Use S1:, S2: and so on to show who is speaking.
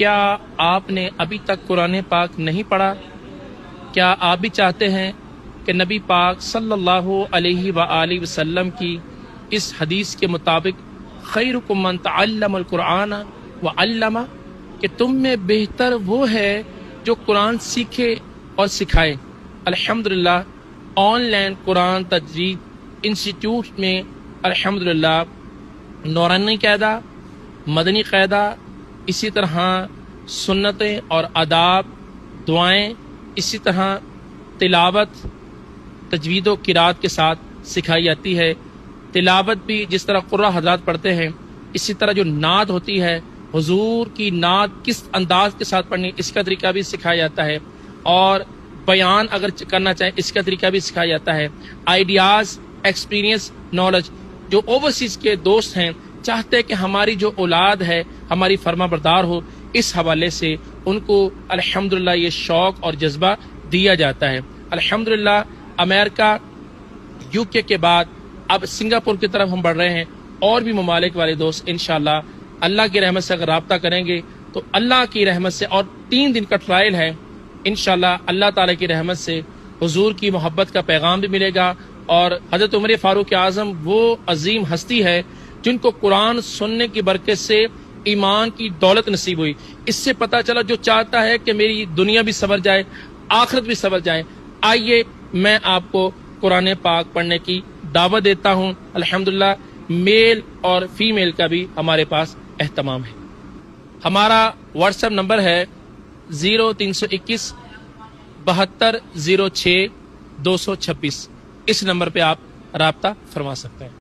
S1: کیا آپ نے ابھی تک قرآن پاک نہیں پڑھا؟ کیا آپ بھی چاہتے ہیں کہ نبی پاک صلی اللہ علیہ وآلہ وسلم کی اس حدیث کے مطابق خیرکم من تعلم القرآن وعلمہ، کہ تم میں بہتر وہ ہے جو قرآن سیکھے اور سکھائے؟ الحمدللہ آن لائن قرآن تجوید انسٹیٹیوٹ میں الحمدللہ نورانی قاعدہ، مدنی قاعدہ، اسی طرح سنتیں اور آداب، دعائیں، اسی طرح تلاوت تجوید و قرات کے ساتھ سکھائی جاتی ہے۔ تلاوت بھی جس طرح قرآن حضرات پڑھتے ہیں، اسی طرح جو نعت ہوتی ہے، حضور کی نعت کس انداز کے ساتھ پڑھنی، اس کا طریقہ بھی سکھایا جاتا ہے، اور بیان اگر کرنا چاہیں اس کا طریقہ بھی سکھایا جاتا ہے۔ آئیڈیاز، ایکسپیرینس، نالج، جو اوورسیز کے دوست ہیں چاہتے ہیں کہ ہماری جو اولاد ہے ہماری فرما بردار ہو، اس حوالے سے ان کو الحمدللہ یہ شوق اور جذبہ دیا جاتا ہے۔ الحمدللہ امریکہ، یو کے بعد اب سنگاپور کی طرف ہم بڑھ رہے ہیں، اور بھی ممالک والے دوست انشاءاللہ اللہ کی رحمت سے اگر رابطہ کریں گے تو اللہ کی رحمت سے، اور 3 دن کا ٹرائل ہے، انشاءاللہ اللہ تعالیٰ کی رحمت سے حضور کی محبت کا پیغام بھی ملے گا۔ اور حضرت عمر فاروق اعظم وہ عظیم ہستی ہے جن کو قرآن سننے کی برکت سے ایمان کی دولت نصیب ہوئی۔ اس سے پتہ چلا جو چاہتا ہے کہ میری دنیا بھی سنور جائے، آخرت بھی سنور جائے، آئیے میں آپ کو قرآن پاک پڑھنے کی دعوت دیتا ہوں۔ الحمدللہ میل اور فیمیل کا بھی ہمارے پاس اہتمام ہے۔ ہمارا واٹس ایپ نمبر ہے 0321 72 06 226۔ اس نمبر پہ آپ رابطہ فرما سکتے ہیں۔